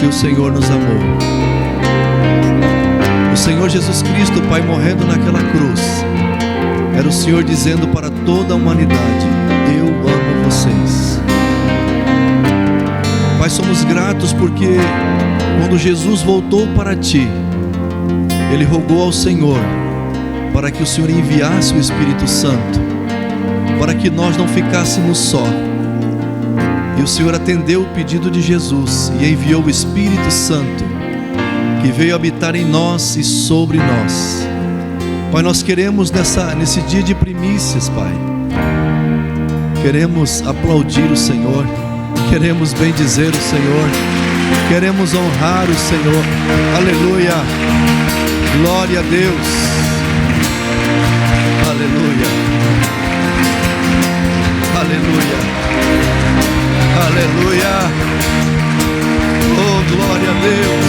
o Senhor nos amou. O Senhor Jesus Cristo, Pai, morrendo naquela cruz, era o Senhor dizendo para toda a humanidade: eu amo vocês. Pai, somos gratos porque quando Jesus voltou para Ti, Ele rogou ao Senhor para que o Senhor enviasse o Espírito Santo, para que nós não ficássemos só. E o Senhor atendeu o pedido de Jesus e enviou o Espírito Santo, que veio habitar em nós e sobre nós. Pai, nós queremos nesse dia de primícias, Pai, queremos aplaudir o Senhor, queremos bendizer o Senhor, queremos honrar o Senhor. Aleluia, glória a Deus, aleluia, aleluia, aleluia, oh glória a Deus.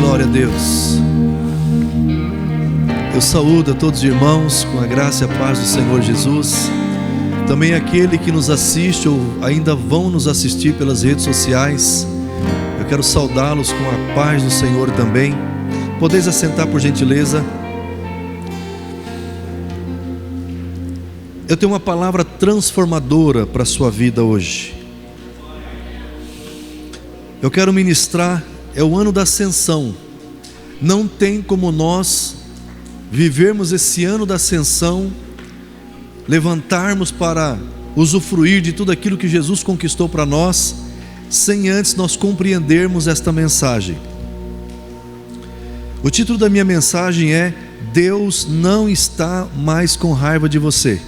Glória a Deus. Eu saúdo a todos os irmãos com a graça e a paz do Senhor Jesus. Também aquele que nos assiste ou ainda vão nos assistir pelas redes sociais, eu quero saudá-los com a paz do Senhor também. Podeis assentar, por gentileza. Eu tenho uma palavra transformadora para a sua vida hoje. Eu quero ministrar. É o ano da ascensão. Não tem como nós vivermos esse ano da ascensão, levantarmos para usufruir de tudo aquilo que Jesus conquistou para nós, sem antes nós compreendermos esta mensagem. O título da minha mensagem é: Deus não está mais com raiva de você.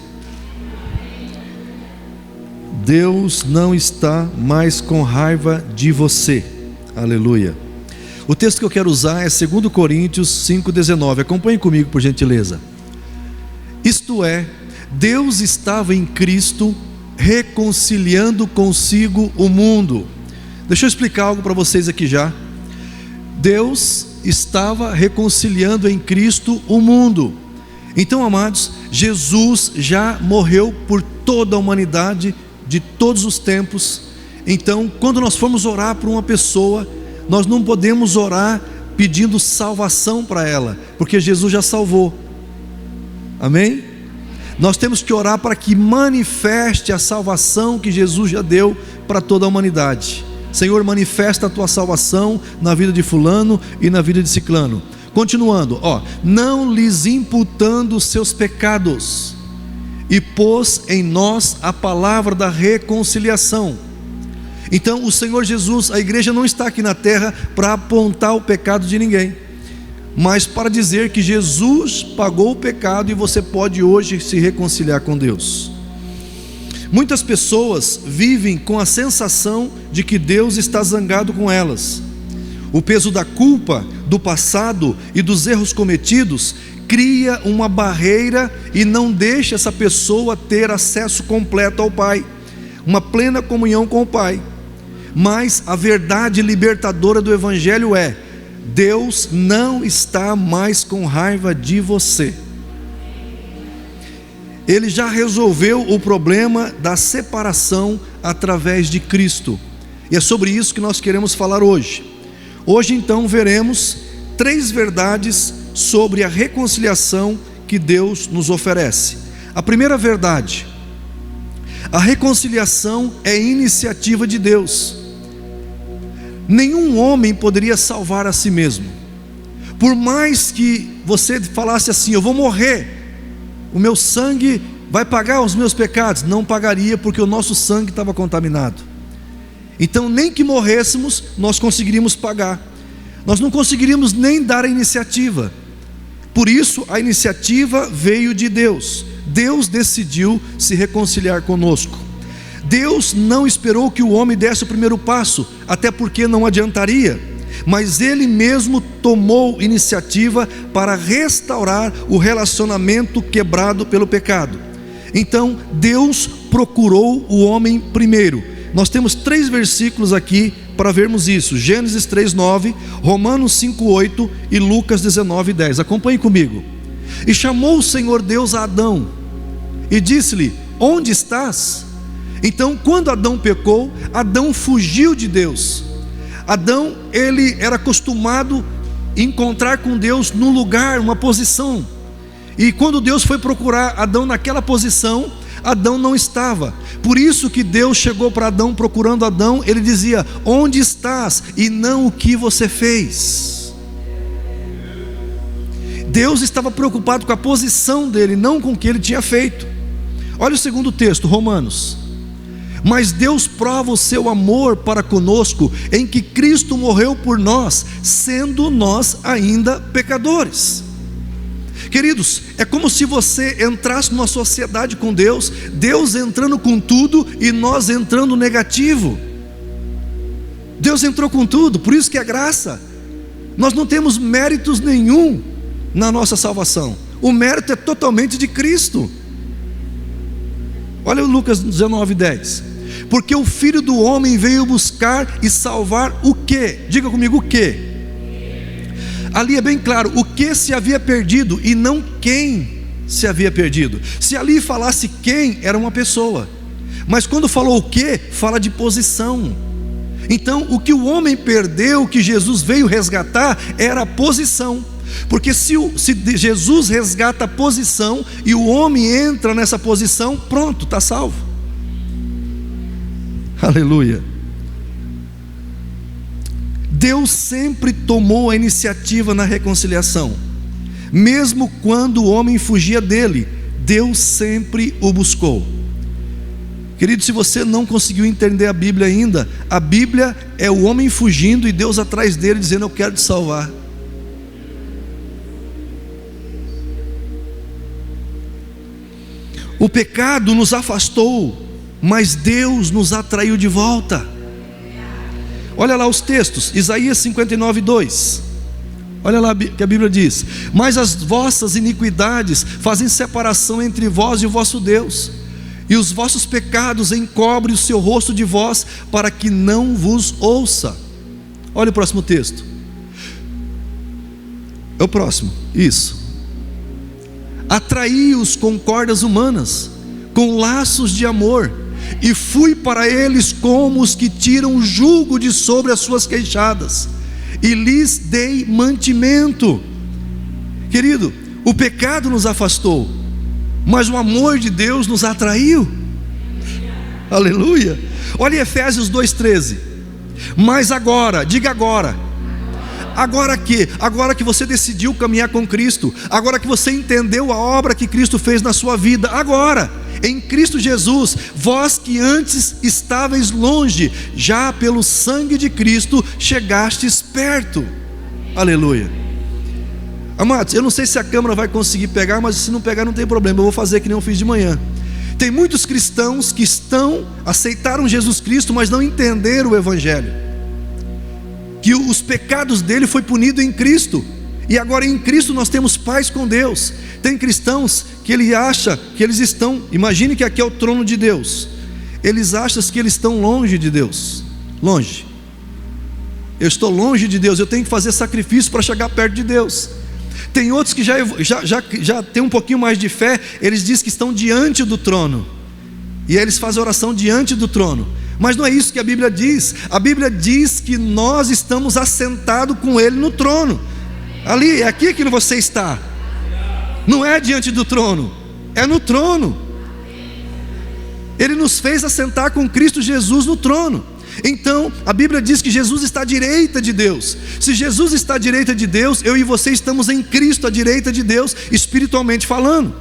Deus não está mais com raiva de você. Aleluia. O texto que eu quero usar é 2 Coríntios 5,19. Acompanhe comigo, por gentileza. Isto é, Deus estava em Cristo reconciliando consigo o mundo. Deixa eu explicar algo para vocês aqui já. Deus estava reconciliando em Cristo o mundo. Então, amados, Jesus já morreu por toda a humanidade de todos os tempos. Então, quando nós formos orar por uma pessoa, nós não podemos orar pedindo salvação para ela, porque Jesus já salvou. Amém? Nós temos que orar para que manifeste a salvação que Jesus já deu para toda a humanidade. Senhor, manifesta a tua salvação na vida de fulano e na vida de ciclano. Continuando, não lhes imputando os seus pecados, e pôs em nós a palavra da reconciliação. Então o Senhor Jesus, a igreja não está aqui na terra para apontar o pecado de ninguém, mas para dizer que Jesus pagou o pecado e você pode hoje se reconciliar com Deus. Muitas pessoas vivem com a sensação de que Deus está zangado com elas. O peso da culpa, do passado e dos erros cometidos cria uma barreira e não deixa essa pessoa ter acesso completo ao Pai, uma plena comunhão com o Pai. Mas a verdade libertadora do Evangelho é: Deus não está mais com raiva de você. Ele já resolveu o problema da separação através de Cristo. E é sobre isso que nós queremos falar hoje. Hoje então veremos 3 verdades sobre a reconciliação que Deus nos oferece. A primeira verdade: a reconciliação é iniciativa de Deus. Nenhum homem poderia salvar a si mesmo. Por mais que você falasse assim: eu vou morrer, o meu sangue vai pagar os meus pecados. Não pagaria, porque o nosso sangue estava contaminado. Então nem que morrêssemos nós conseguiríamos pagar. Nós não conseguiríamos nem dar a iniciativa. Por isso a iniciativa veio de Deus. Deus decidiu se reconciliar conosco. Deus não esperou que o homem desse o primeiro passo, até porque não adiantaria, mas Ele mesmo tomou iniciativa para restaurar o relacionamento quebrado pelo pecado. Então Deus procurou o homem primeiro, Nós temos 3 versículos aqui para vermos isso: Gênesis 3:9, Romanos 5:8 e Lucas 19:10. Acompanhe comigo. E chamou o Senhor Deus a Adão e disse-lhe: onde estás? Então, quando Adão pecou, Adão fugiu de Deus. Adão, ele era acostumado a encontrar com Deus num lugar, uma posição. E quando Deus foi procurar Adão naquela posição, Adão não estava. Por isso que Deus chegou para Adão procurando Adão, ele dizia: onde estás? E não o que você fez. Deus estava preocupado com a posição dele, não com o que ele tinha feito. Olha o segundo texto, Romanos. Mas Deus prova o seu amor para conosco em que Cristo morreu por nós, sendo nós ainda pecadores. Queridos, é como se você entrasse numa sociedade com Deus, Deus entrando com tudo e nós entrando negativo. Deus entrou com tudo, por isso que é graça. Nós não temos méritos nenhum na nossa salvação, o mérito é totalmente de Cristo. Olha o Lucas 19:10. Porque o Filho do Homem veio buscar e salvar o quê? Diga comigo, o quê? Ali é bem claro, o que se havia perdido e não quem se havia perdido. Se ali falasse quem, era uma pessoa, mas quando falou o que, fala de posição. Então o que o homem perdeu, o que Jesus veio resgatar, era a posição. Porque se Jesus resgata a posição e o homem entra nessa posição, pronto, está salvo. Aleluia. Deus sempre tomou a iniciativa na reconciliação. Mesmo quando o homem fugia dele, Deus sempre o buscou. Querido, se você não conseguiu entender a Bíblia ainda, a Bíblia é o homem fugindo e Deus atrás dele dizendo: eu quero te salvar. O pecado nos afastou, mas Deus nos atraiu de volta. Olha lá os textos, Isaías 59:2. Olha lá que a Bíblia diz: mas as vossas iniquidades fazem separação entre vós e o vosso Deus, e os vossos pecados encobrem o seu rosto de vós, para que não vos ouça. Olha o próximo texto. É o próximo, isso. Atraí-os com cordas humanas, com laços de amor, e fui para eles como os que tiram o jugo de sobre as suas queixadas, e lhes dei mantimento. Querido, o pecado nos afastou, mas o amor de Deus nos atraiu. Aleluia. Olha Efésios 2:13. Mas agora, diga agora. Agora que você decidiu caminhar com Cristo, agora que você entendeu a obra que Cristo fez na sua vida, agora, em Cristo Jesus, vós que antes estáveis longe, já pelo sangue de Cristo chegastes perto. Aleluia. Amados, eu não sei se a câmera vai conseguir pegar, mas se não pegar não tem problema, eu vou fazer que nem eu fiz de manhã. Tem muitos cristãos que aceitaram Jesus Cristo, mas não entenderam o Evangelho, que os pecados dele foi punido em Cristo, e agora em Cristo nós temos paz com Deus. Tem cristãos que ele acha que eles estão, imagine que aqui é o trono de Deus, eles acham que eles estão longe de Deus. Longe, eu estou longe de Deus, eu tenho que fazer sacrifício para chegar perto de Deus. Tem outros que já tem um pouquinho mais de fé, eles dizem que estão diante do trono, e eles fazem oração diante do trono. Mas não é isso que a Bíblia diz. A Bíblia diz que nós estamos assentados com Ele no trono. Ali, é aqui que você está. Não é diante do trono, é no trono. Ele nos fez assentar com Cristo Jesus no trono. Então, a Bíblia diz que Jesus está à direita de Deus. Se Jesus está à direita de Deus, eu e você estamos em Cristo à direita de Deus, espiritualmente falando.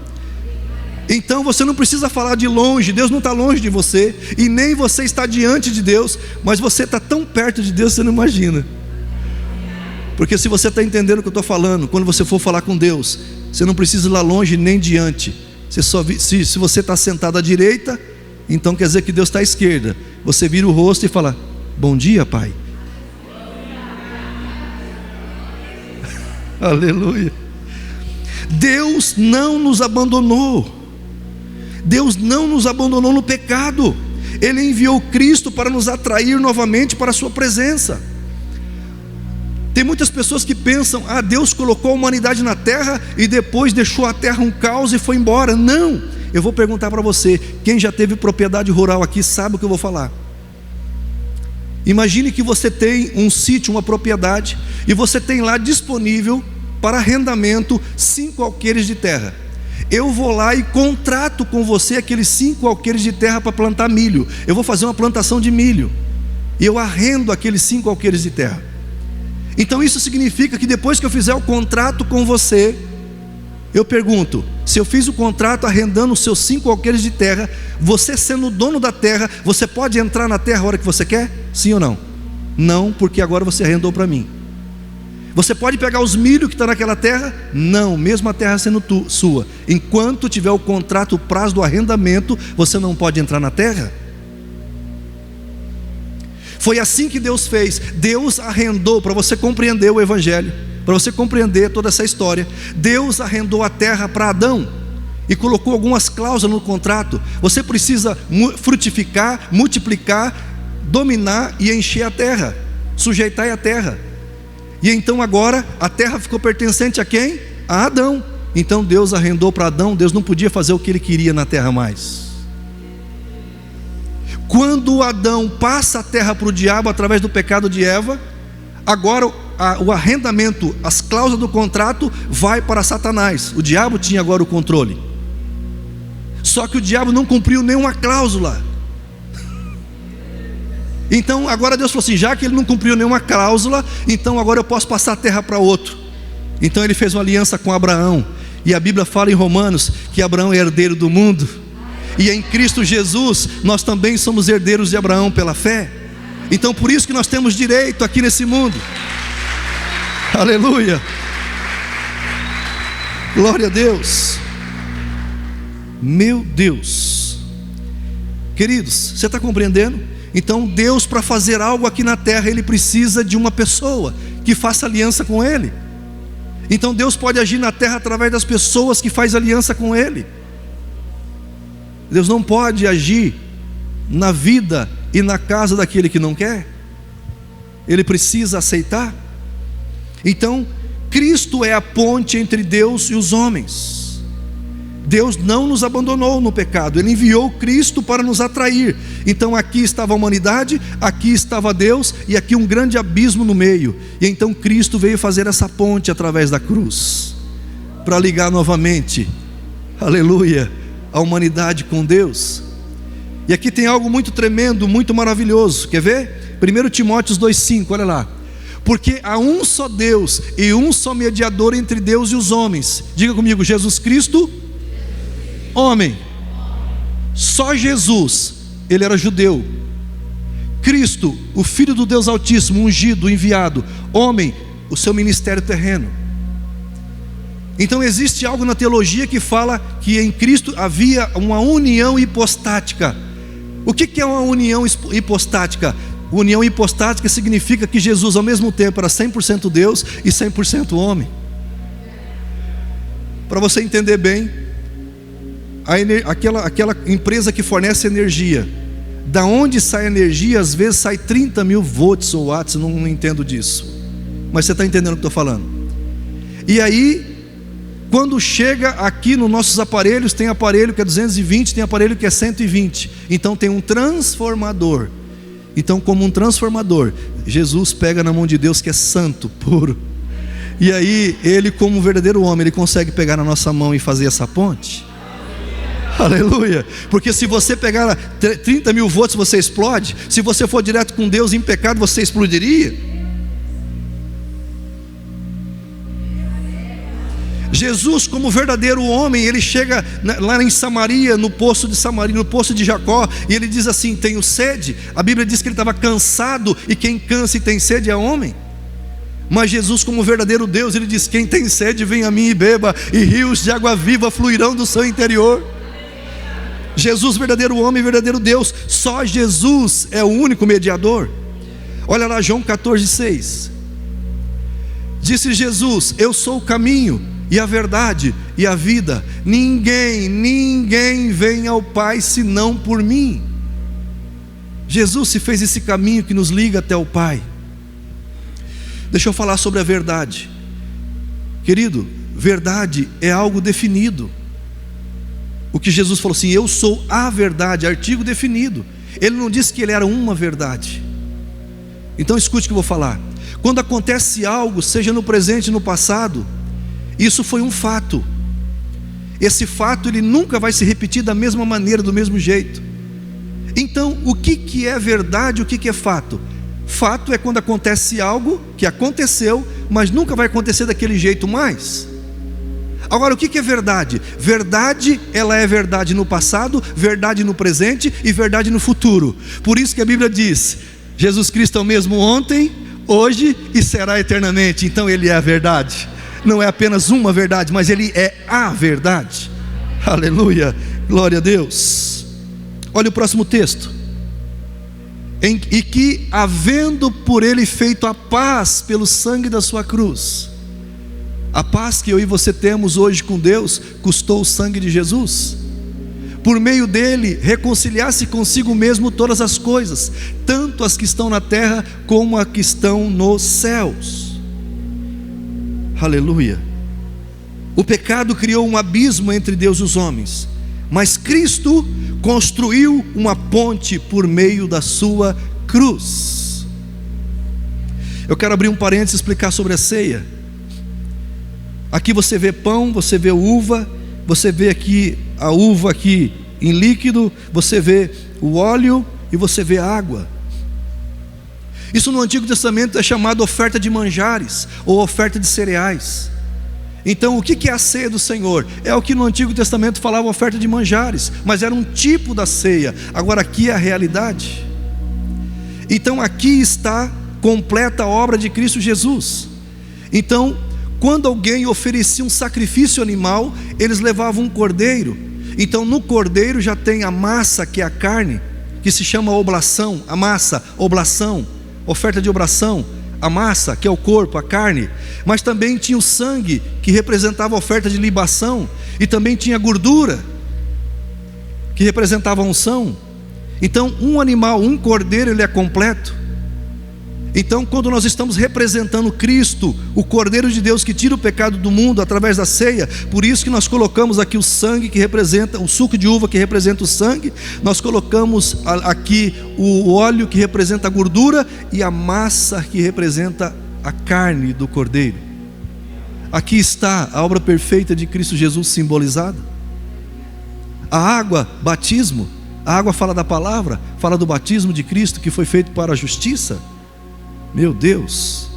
Então você não precisa falar de longe, Deus não está longe de você, e nem você está diante de Deus, mas você está tão perto de Deus, você não imagina. Porque se você está entendendo o que eu estou falando, quando você for falar com Deus, você não precisa ir lá longe nem diante. Se você está sentado à direita, então quer dizer que Deus está à esquerda. Você vira o rosto e fala: bom dia, Pai. Aleluia. Deus não nos abandonou. Deus não nos abandonou no pecado. Ele enviou Cristo para nos atrair novamente para a sua presença. Tem muitas pessoas que pensam: Deus colocou a humanidade na terra e depois deixou a terra um caos e foi embora. Não, eu vou perguntar para você, quem já teve propriedade rural aqui sabe o que eu vou falar. Imagine que você tem um sítio, uma propriedade, e você tem lá disponível para arrendamento 5 alqueires de terra. Eu vou lá e contrato com você aqueles 5 alqueires de terra para plantar milho. Eu vou fazer uma plantação de milho e eu arrendo aqueles 5 alqueires de terra. Então isso significa que depois que eu fizer o contrato com você, eu pergunto: se eu fiz o contrato arrendando os seus 5 alqueires de terra, você sendo o dono da terra, você pode entrar na terra a hora que você quer? Sim ou não? Não, porque agora você arrendou para mim. Você pode pegar os milho que está naquela terra? Não, mesmo a terra sendo sua. Enquanto tiver o contrato, o prazo do arrendamento, você não pode entrar na terra. Foi assim que Deus fez. Deus arrendou, para você compreender o Evangelho, para você compreender toda essa história, Deus arrendou a terra para Adão e colocou algumas cláusulas no contrato. Você precisa frutificar, multiplicar, dominar e encher a terra, sujeitar a terra. E então agora a terra ficou pertencente a quem? A Adão. Então Deus arrendou para Adão. Deus não podia fazer o que ele queria na terra mais. Quando Adão passa a terra para o diabo através do pecado de Eva, agora o arrendamento, as cláusulas do contrato vai para Satanás. O diabo tinha agora o controle. Só que o diabo não cumpriu nenhuma cláusula. Então agora Deus falou assim: já que ele não cumpriu nenhuma cláusula, então agora eu posso passar a terra para outro. Então ele fez uma aliança com Abraão. E a Bíblia fala em Romanos que Abraão é herdeiro do mundo. E em Cristo Jesus nós também somos herdeiros de Abraão pela fé. Então por isso que nós temos direito aqui nesse mundo. Aleluia. Glória a Deus. Meu Deus. Queridos, você está compreendendo? Então Deus, para fazer algo aqui na terra, Ele precisa de uma pessoa que faça aliança com Ele. Então Deus pode agir na terra através das pessoas que fazem aliança com Ele. Deus não pode agir na vida e na casa daquele que não quer. Ele precisa aceitar. Então Cristo é a ponte entre Deus e os homens. Deus não nos abandonou no pecado. Ele enviou Cristo para nos atrair. Então aqui estava a humanidade, aqui estava Deus, e aqui um grande abismo no meio. E então Cristo veio fazer essa ponte através da cruz, para ligar novamente, aleluia, a humanidade com Deus. E aqui tem algo muito tremendo, muito maravilhoso. Quer ver? 1 Timóteo 2,5, olha lá. Porque há um só Deus e um só mediador entre Deus e os homens. Diga comigo: Jesus Cristo, homem. Só Jesus, ele era judeu. Cristo, o Filho do Deus Altíssimo, ungido, enviado, homem, o seu ministério terreno. Então existe algo na teologia que fala que em Cristo havia uma união hipostática. O que é uma união hipostática? União hipostática significa que Jesus ao mesmo tempo era 100% Deus e 100% homem. Para você entender bem, aquela empresa que fornece energia, da onde sai energia, às vezes sai 30 mil volts ou watts, não entendo disso, mas você está entendendo o que eu estou falando. E aí, quando chega aqui nos nossos aparelhos, tem aparelho que é 220, tem aparelho que é 120, então tem um transformador. Então, como um transformador, Jesus pega na mão de Deus que é santo, puro, e aí ele, como um verdadeiro homem, ele consegue pegar na nossa mão e fazer essa ponte. Aleluia. Porque se você pegar 30 mil volts, você explode. Se você for direto com Deus em pecado, você explodiria. Jesus, como verdadeiro homem, ele chega lá em Samaria, no poço de Samaria, no poço de Jacó, e ele diz assim: tenho sede. A Bíblia diz que ele estava cansado, e quem cansa e tem sede é homem. Mas Jesus, como verdadeiro Deus, ele diz: quem tem sede, vem a mim e beba, e rios de água viva fluirão do seu interior. Jesus, verdadeiro homem, verdadeiro Deus. Só Jesus é o único mediador. Olha lá João 14,6. Disse Jesus: eu sou o caminho e a verdade e a vida. Ninguém vem ao Pai senão por mim. Jesus se fez esse caminho que nos liga até o Pai. Deixa eu falar sobre a verdade. Querido, verdade é algo definido. O que Jesus falou assim, eu sou a verdade, artigo definido. Ele não disse que ele era uma verdade. Então escute o que eu vou falar. Quando acontece algo, seja no presente ou no passado, isso foi um fato. Esse fato ele nunca vai se repetir da mesma maneira, do mesmo jeito. Então o que é verdade, o que é fato? Fato é quando acontece algo que aconteceu, mas nunca vai acontecer daquele jeito mais. Agora, o que é verdade? Verdade, ela é verdade no passado, verdade no presente e verdade no futuro. Por isso que a Bíblia diz, Jesus Cristo é o mesmo ontem, hoje e será eternamente. Então Ele é a verdade. Não é apenas uma verdade, mas Ele é a verdade. Aleluia, glória a Deus. Olha o próximo texto. E que, havendo por Ele feito a paz pelo sangue da sua cruz. A paz que eu e você temos hoje com Deus custou o sangue de Jesus. Por meio dele, reconciliar-se consigo mesmo todas as coisas, tanto as que estão na terra como as que estão nos céus. Aleluia. O pecado criou um abismo entre Deus e os homens, mas Cristo construiu uma ponte por meio da sua cruz. Eu quero abrir um parênteses e explicar sobre a ceia. Aqui você vê pão, você vê uva, você vê aqui a uva aqui em líquido, você vê o óleo e você vê a água. Isso no Antigo Testamento é chamado oferta de manjares ou oferta de cereais. Então o que é a ceia do Senhor? É o que no Antigo Testamento falava oferta de manjares, mas era um tipo da ceia. Agora aqui é a realidade. Então aqui está completa a obra de Cristo Jesus. Então quando alguém oferecia um sacrifício animal, eles levavam um cordeiro. Então no cordeiro já tem a massa, que é a carne, que se chama oblação, a massa, oblação, oferta de oblação, a massa, que é o corpo, a carne. Mas também tinha o sangue, que representava a oferta de libação, e também tinha a gordura, que representava a unção. Então um animal, um cordeiro, ele é completo. Então quando nós estamos representando Cristo, o Cordeiro de Deus que tira o pecado do mundo através da ceia, por isso que nós colocamos aqui o sangue que representa, o suco de uva que representa o sangue, nós colocamos aqui o óleo que representa a gordura e a massa que representa a carne do Cordeiro. Aqui está a obra perfeita de Cristo Jesus simbolizada. A água, batismo, a água fala da palavra, fala do batismo de Cristo que foi feito para a justiça. Meu Deus.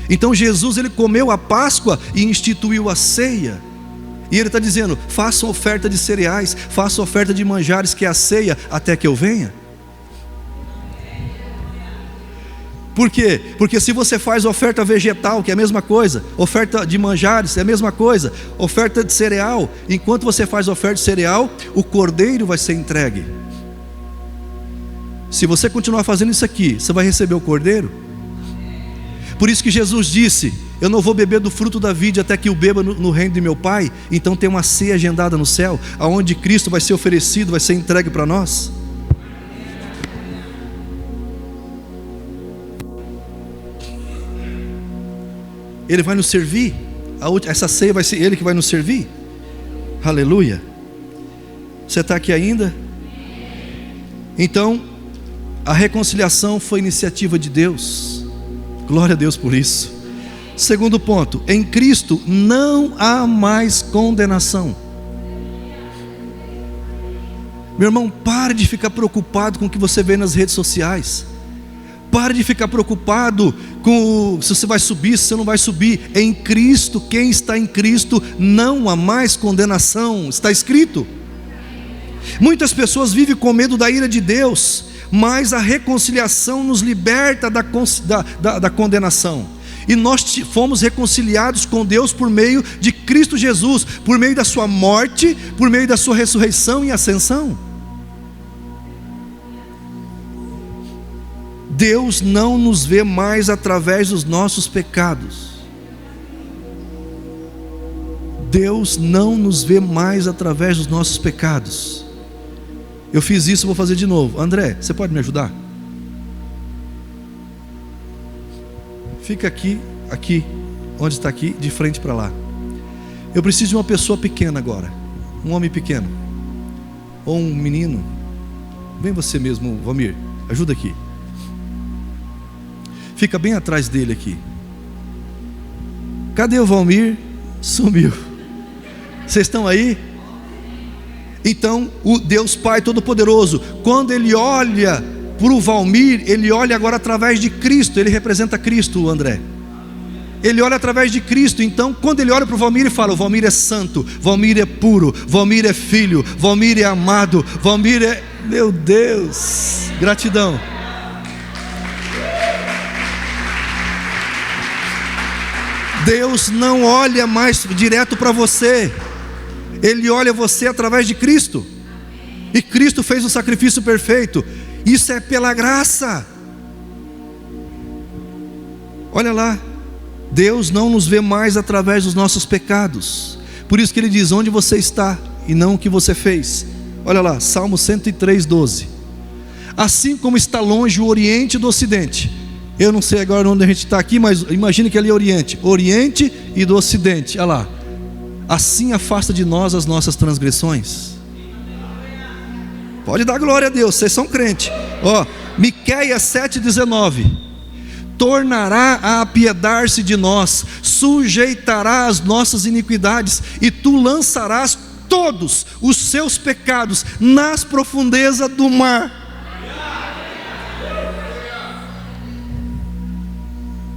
Então Jesus ele comeu a Páscoa e instituiu a ceia. E ele está dizendo, façam oferta de cereais, façam oferta de manjares, que é a ceia, até que eu venha. Por quê? Porque se você faz oferta vegetal, que é a mesma coisa, oferta de manjares é a mesma coisa, oferta de cereal, enquanto você faz oferta de cereal, o cordeiro vai ser entregue. Se você continuar fazendo isso aqui, você vai receber o cordeiro. Por isso que Jesus disse, eu não vou beber do fruto da vide até que o beba no reino de meu Pai. Então tem uma ceia agendada no céu, aonde Cristo vai ser oferecido, vai ser entregue para nós. Ele vai nos servir. Essa ceia vai ser Ele que vai nos servir. Aleluia. Você está aqui ainda? Então a reconciliação foi iniciativa de Deus. Glória a Deus por isso. Segundo ponto, em Cristo não há mais condenação. Meu irmão, pare de ficar preocupado com o que você vê nas redes sociais. Pare de ficar preocupado com se você vai subir, se você não vai subir. Em Cristo, quem está em Cristo, não há mais condenação. Está escrito. Muitas pessoas vivem com medo da ira de Deus, mas a reconciliação nos liberta da condenação. E nós fomos reconciliados com Deus por meio de Cristo Jesus, por meio da sua morte, por meio da sua ressurreição e ascensão. Deus não nos vê mais através dos nossos pecados. Deus não nos vê mais através dos nossos pecados. Eu fiz isso, vou fazer de novo. André, você pode me ajudar? fica aqui, onde está aqui, de frente para lá. Eu preciso de uma pessoa pequena agora, um homem pequeno, ou um menino. Vem você mesmo, Valmir, ajuda aqui. Fica bem atrás dele aqui. Cadê o Valmir? Sumiu. Vocês estão aí? Então, o Deus Pai Todo-Poderoso, quando Ele olha para o Valmir, Ele olha agora através de Cristo. Ele representa Cristo, André. Ele olha através de Cristo. Então, quando Ele olha para o Valmir, Ele fala: o Valmir é santo, Valmir é puro, Valmir é filho, Valmir é amado, Valmir é... Meu Deus, gratidão. Deus não olha mais direto para você, Ele olha você através de Cristo. E Cristo fez o sacrifício perfeito. Isso é pela graça. Olha lá, Deus não nos vê mais através dos nossos pecados. Por isso que Ele diz: onde você está, e não o que você fez. Olha lá, Salmo 103, 12. Assim como está longe o Oriente do Ocidente. Eu não sei agora onde a gente está aqui, mas imagine que ali é Oriente. Oriente e do Ocidente, olha lá. Assim afasta de nós as nossas transgressões. Pode dar glória a Deus, vocês são crentes. Ó, Miqueias 7,19. Tornará a apiedar-se de nós, sujeitará as nossas iniquidades, e tu lançarás todos os seus pecados nas profundezas do mar.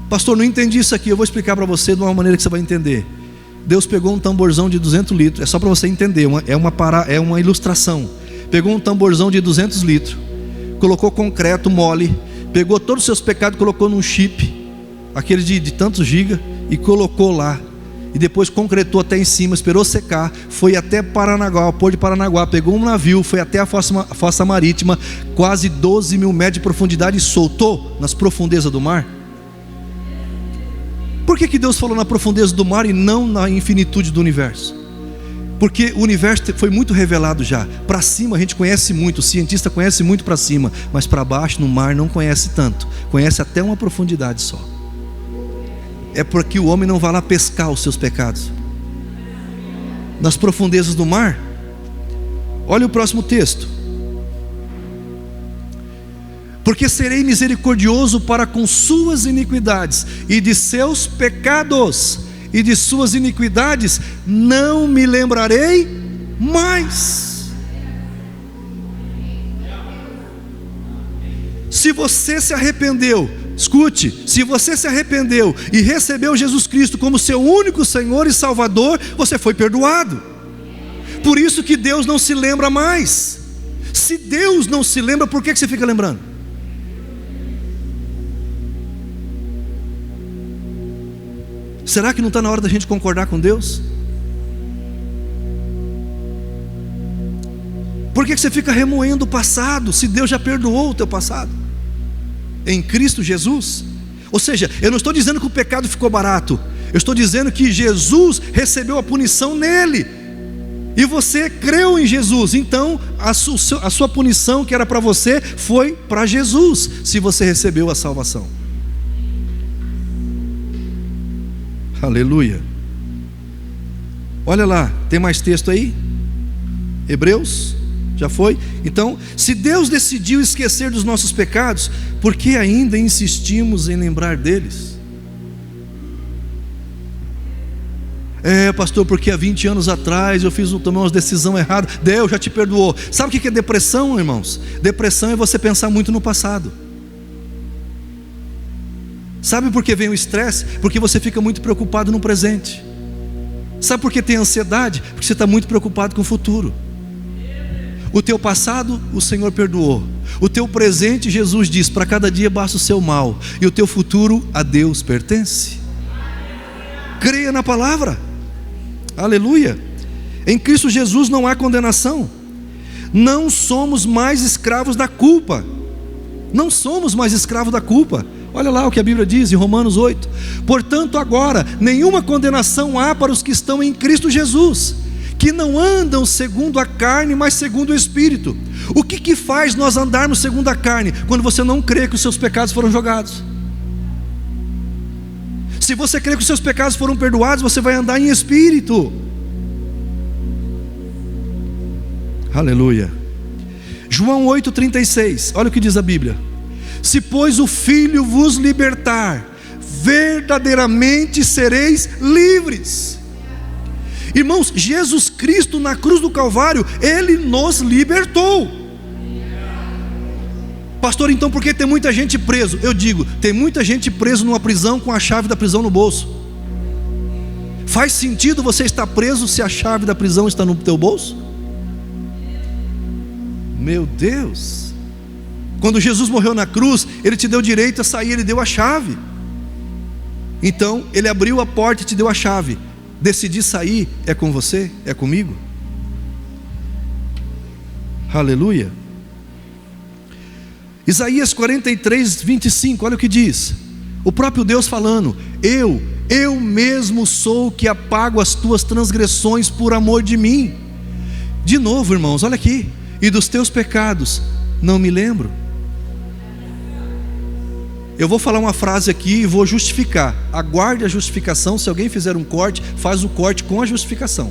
Pastor, não entendi isso aqui. Eu vou explicar para você de uma maneira que você vai entender. Deus pegou um tamborzão de 200 litros. É só para você entender, é uma ilustração. Pegou um tamborzão de 200 litros, colocou concreto mole, pegou todos os seus pecados, colocou num chip, aquele de tantos gigas, e colocou lá. E depois concretou até em cima, esperou secar, foi até Paranaguá, o porto de Paranaguá, pegou um navio, foi até a fossa marítima, quase 12 mil metros de profundidade, e soltou nas profundezas do mar. Por que Deus falou na profundeza do mar e não na infinitude do universo? Porque o universo foi muito revelado já. Para cima a gente conhece muito, o cientista conhece muito para cima, mas para baixo no mar não conhece tanto, conhece até uma profundidade só. É porque o homem não vai lá pescar os seus pecados nas profundezas do mar. Olha o próximo texto. Porque serei misericordioso para com suas iniquidades, e de seus pecados e de suas iniquidades não me lembrarei mais. Se você se arrependeu, escute, se você se arrependeu e recebeu Jesus Cristo como seu único Senhor e Salvador, você foi perdoado. Por isso que Deus não se lembra mais. Se Deus não se lembra, por que você fica lembrando? Será que não está na hora da gente concordar com Deus? Por que você fica remoendo o passado, se Deus já perdoou o teu passado em Cristo Jesus? Ou seja, eu não estou dizendo que o pecado ficou barato, eu estou dizendo que Jesus recebeu a punição nele, e você creu em Jesus. Então a sua punição que era para você foi para Jesus, se você recebeu a salvação. Aleluia. Olha lá, tem mais texto aí? Hebreus, já foi? Então, se Deus decidiu esquecer dos nossos pecados, por que ainda insistimos em lembrar deles? Pastor, porque há 20 anos atrás eu tomei uma decisão errada. Deus já te perdoou. Sabe o que é depressão, irmãos? Depressão é você pensar muito no passado. Sabe por que vem o estresse? Porque você fica muito preocupado no presente. Sabe por que tem ansiedade? Porque você está muito preocupado com o futuro. O teu passado, o Senhor perdoou. O teu presente, Jesus diz: para cada dia basta o seu mal. E o teu futuro, a Deus pertence. Creia na palavra. Aleluia. Em Cristo Jesus não há condenação. Não somos mais escravos da culpa. Não somos mais escravos da culpa. Olha lá o que a Bíblia diz em Romanos 8. Portanto agora, nenhuma condenação há para os que estão em Cristo Jesus, que não andam segundo a carne, mas segundo o Espírito. O que faz nós andarmos segundo a carne? Quando você não crê que os seus pecados foram jogados. Se você crê que os seus pecados foram perdoados, você vai andar em espírito. Aleluia. João 8,36, olha o que diz a Bíblia: se pois o Filho vos libertar, verdadeiramente sereis livres. Irmãos, Jesus Cristo na cruz do Calvário, Ele nos libertou. Pastor, então por que tem muita gente preso? Eu digo, tem muita gente preso numa prisão com a chave da prisão no bolso. Faz sentido você estar preso se a chave da prisão está no teu bolso? Meu Deus! Quando Jesus morreu na cruz, Ele te deu direito a sair, Ele deu a chave. Então, Ele abriu a porta e te deu a chave. Decidir sair é com você? É comigo? Aleluia. Isaías 43:25, olha o que diz. O próprio Deus falando: eu mesmo sou o que apago as tuas transgressões por amor de mim. De novo, irmãos, olha aqui. E dos teus pecados não me lembro. Eu vou falar uma frase aqui e vou justificar. Aguarde a justificação. Se alguém fizer um corte, faz o corte com a justificação.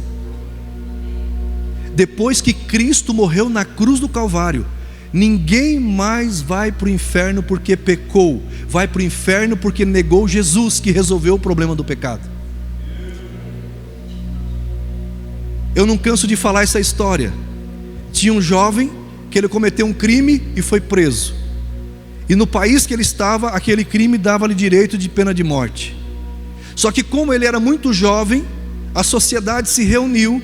Depois que Cristo morreu na cruz do Calvário, ninguém mais vai para o inferno porque pecou. Vai para o inferno porque negou Jesus, que resolveu o problema do pecado. Eu não canso de falar essa história. Tinha um jovem que ele cometeu um crime e foi preso. E no país que ele estava, aquele crime dava-lhe direito de pena de morte. Só que como ele era muito jovem, a sociedade se reuniu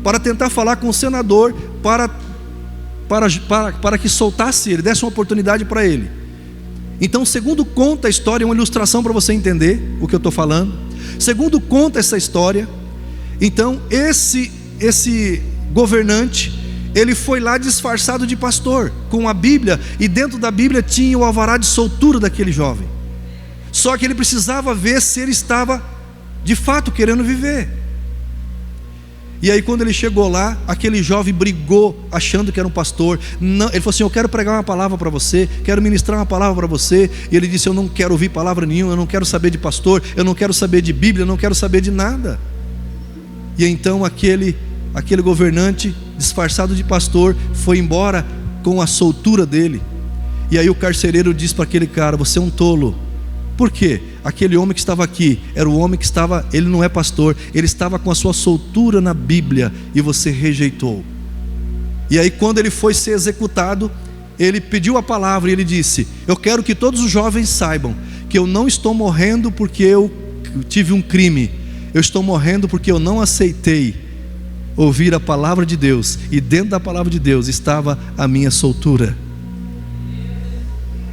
para tentar falar com o senador para que soltasse ele, desse uma oportunidade para ele. Então, segundo conta a história, uma ilustração para você entender o que eu estou falando. Segundo conta essa história, então esse governante, ele foi lá disfarçado de pastor, com a Bíblia, e dentro da Bíblia tinha o alvará de soltura daquele jovem. Só que ele precisava ver se ele estava de fato querendo viver. E aí quando ele chegou lá, aquele jovem brigou, achando que era um pastor. Não, ele falou assim: eu quero pregar uma palavra para você, quero ministrar uma palavra para você. E ele disse: eu não quero ouvir palavra nenhuma, eu não quero saber de pastor, eu não quero saber de Bíblia, eu não quero saber de nada. E então aquele governante, disfarçado de pastor, foi embora com a soltura dele. E aí o carcereiro disse para aquele cara: você é um tolo. Por quê? Aquele homem que estava aqui era o homem que estava, ele não é pastor, ele estava com a sua soltura na Bíblia e você rejeitou. E aí quando ele foi ser executado, ele pediu a palavra e ele disse: eu quero que todos os jovens saibam que eu não estou morrendo porque eu tive um crime, eu estou morrendo porque eu não aceitei ouvir a palavra de Deus, e dentro da palavra de Deus estava a minha soltura.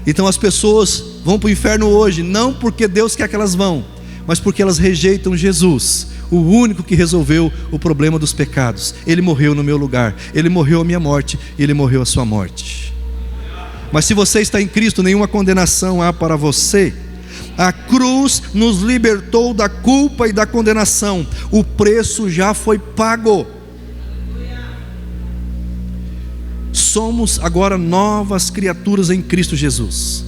Então as pessoas vão para o inferno hoje, não porque Deus quer que elas vão, mas porque elas rejeitam Jesus, o único que resolveu o problema dos pecados. Ele morreu no meu lugar, Ele morreu a minha morte, Ele morreu a sua morte. Mas se você está em Cristo, nenhuma condenação há para você. A cruz nos libertou da culpa e da condenação. O preço já foi pago. Somos agora novas criaturas em Cristo Jesus.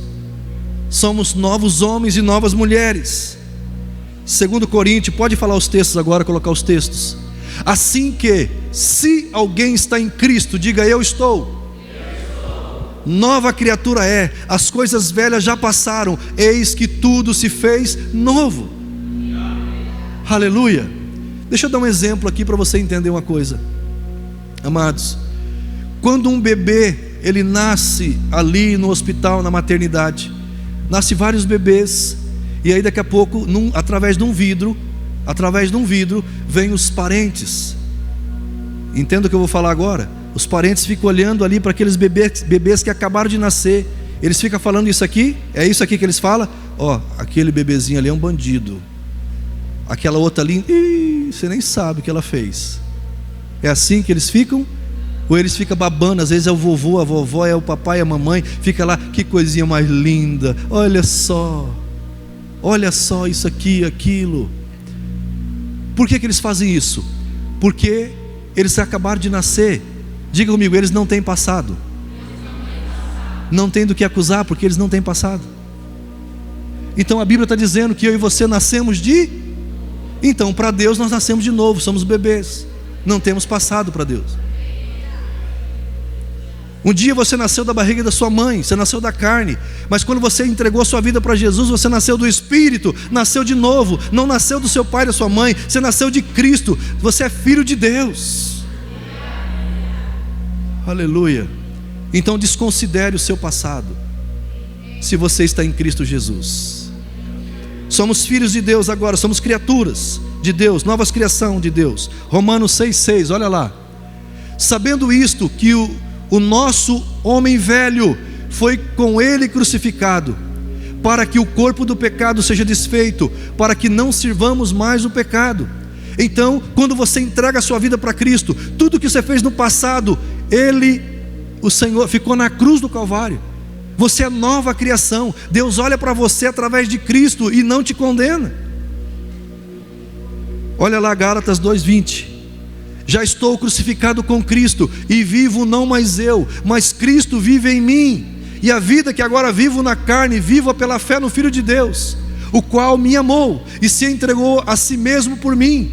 Somos novos homens e novas mulheres. 2 Coríntios, pode falar os textos agora, colocar os textos. Assim que, se alguém está em Cristo, diga: eu estou. Nova criatura é, as coisas velhas já passaram, eis que tudo se fez novo. Aleluia. Deixa eu dar um exemplo aqui para você entender uma coisa. Amados, quando um bebê, ele nasce ali no hospital, na maternidade, nasce vários bebês, e aí daqui a pouco, através de um vidro, vem os parentes. Entenda o que eu vou falar agora. Os parentes ficam olhando ali para aqueles bebês que acabaram de nascer. Eles ficam falando isso aqui, é isso aqui que eles falam: ó, aquele bebezinho ali é um bandido, aquela outra ali, você nem sabe o que ela fez. É assim que eles ficam? Ou eles ficam babando? Às vezes é o vovô, a vovó, é o papai, a mamãe, fica lá: que coisinha mais linda, olha só isso aqui, aquilo. Por que eles fazem isso? Porque eles acabaram de nascer. Diga comigo: eles não têm passado. Não tem do que acusar, porque eles não têm passado. Então a Bíblia está dizendo que eu e você nascemos de... Então para Deus nós nascemos de novo, somos bebês, não temos passado para Deus. Um dia você nasceu da barriga da sua mãe, você nasceu da carne, mas quando você entregou a sua vida para Jesus, você nasceu do Espírito, nasceu de novo, não nasceu do seu pai e da sua mãe, você nasceu de Cristo, você é filho de Deus. Aleluia. Então desconsidere o seu passado, se você está em Cristo Jesus. Somos filhos de Deus agora, somos criaturas de Deus, novas criação de Deus. Romanos 6,6, olha lá. Sabendo isto, que o nosso homem velho foi com ele crucificado, para que o corpo do pecado seja desfeito, para que não sirvamos mais o pecado. Então, quando você entrega a sua vida para Cristo, tudo que você fez no passado, o Senhor ficou na cruz do Calvário. Você é nova criação. Deus olha para você através de Cristo e não te condena. Olha lá Gálatas 2:20. Já estou crucificado com Cristo, e vivo não mais eu, mas Cristo vive em mim. E a vida que agora vivo na carne, vivo pela fé no Filho de Deus, o qual me amou e se entregou a si mesmo por mim.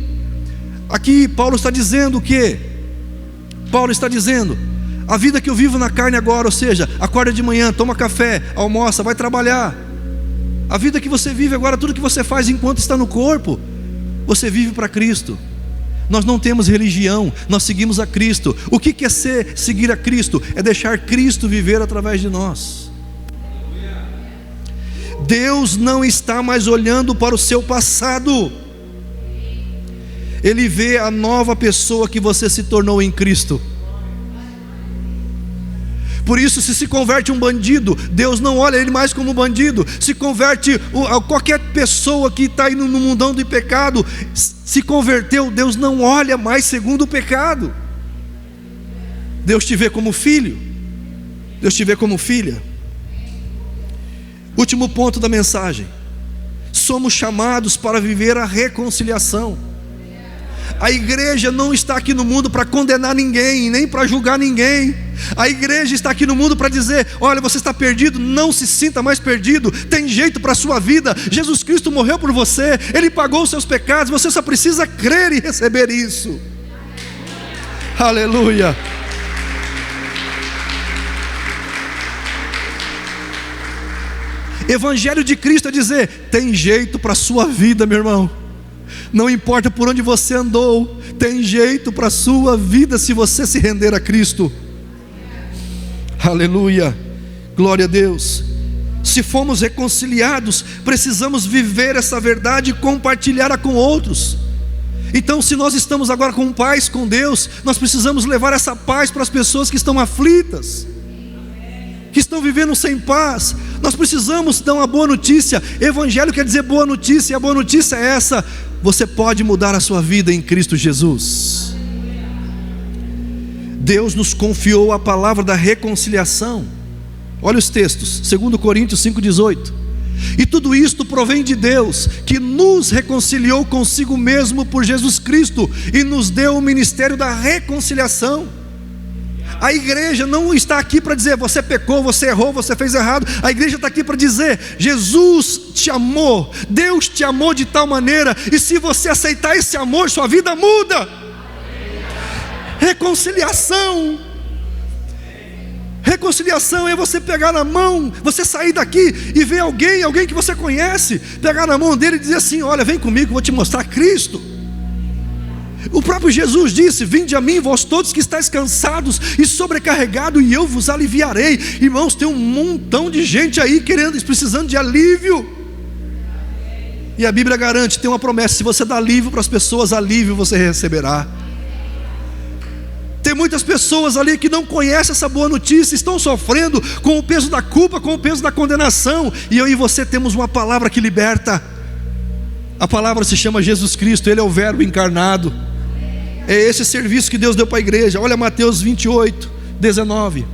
Aqui Paulo está dizendo o quê? Paulo está dizendo: a vida que eu vivo na carne agora, ou seja, acorda de manhã, toma café, almoça, vai trabalhar. A vida que você vive agora, tudo que você faz enquanto está no corpo, você vive para Cristo. Nós não temos religião, nós seguimos a Cristo. O que é seguir a Cristo? É deixar Cristo viver através de nós. Deus não está mais olhando para o seu passado, Ele vê a nova pessoa que você se tornou em Cristo. Por isso, se converte um bandido, Deus não olha ele mais como bandido. Se converte qualquer pessoa que está aí no mundão de pecado, se converteu, Deus não olha mais segundo o pecado. Deus te vê como filho, Deus te vê como filha. Último ponto da mensagem: somos chamados para viver a reconciliação. A igreja não está aqui no mundo para condenar ninguém, nem para julgar ninguém. A igreja está aqui no mundo para dizer: olha, você está perdido, não se sinta mais perdido, tem jeito para a sua vida. Jesus Cristo morreu por você, Ele pagou os seus pecados, você só precisa crer e receber isso. Aleluia. Evangelho de Cristo é dizer: tem jeito para a sua vida, meu irmão. Não importa por onde você andou, tem jeito para a sua vida se você se render a Cristo. Aleluia, glória a Deus. Se fomos reconciliados, precisamos viver essa verdade e compartilhar-a com outros. Então, se nós estamos agora com paz com Deus, nós precisamos levar essa paz para as pessoas que estão aflitas, que estão vivendo sem paz. Nós precisamos dar uma boa notícia. Evangelho quer dizer boa notícia, e a boa notícia é essa: você pode mudar a sua vida em Cristo Jesus. Deus nos confiou a palavra da reconciliação. Olha os textos, 2 Coríntios 5,18. E tudo isto provém de Deus, que nos reconciliou consigo mesmo por Jesus Cristo, e nos deu o ministério da reconciliação. A igreja não está aqui para dizer: você pecou, você errou, você fez errado. A igreja está aqui para dizer: Jesus te amou, Deus te amou de tal maneira, e se você aceitar esse amor, sua vida muda. Reconciliação. Reconciliação é você pegar na mão, você sair daqui e ver alguém que você conhece, pegar na mão dele e dizer assim: olha, vem comigo, vou te mostrar Cristo. O próprio Jesus disse: vinde a mim, vós todos que estáis cansados e sobrecarregados, e eu vos aliviarei. Irmãos, tem um montão de gente aí precisando de alívio. E a Bíblia garante, tem uma promessa: se você dá alívio para as pessoas, alívio você receberá. Tem muitas pessoas ali que não conhecem essa boa notícia, estão sofrendo com o peso da culpa, com o peso da condenação. E eu e você temos uma palavra que liberta. A palavra se chama Jesus Cristo, Ele é o Verbo encarnado. É esse serviço que Deus deu para a igreja. Olha Mateus 28:19.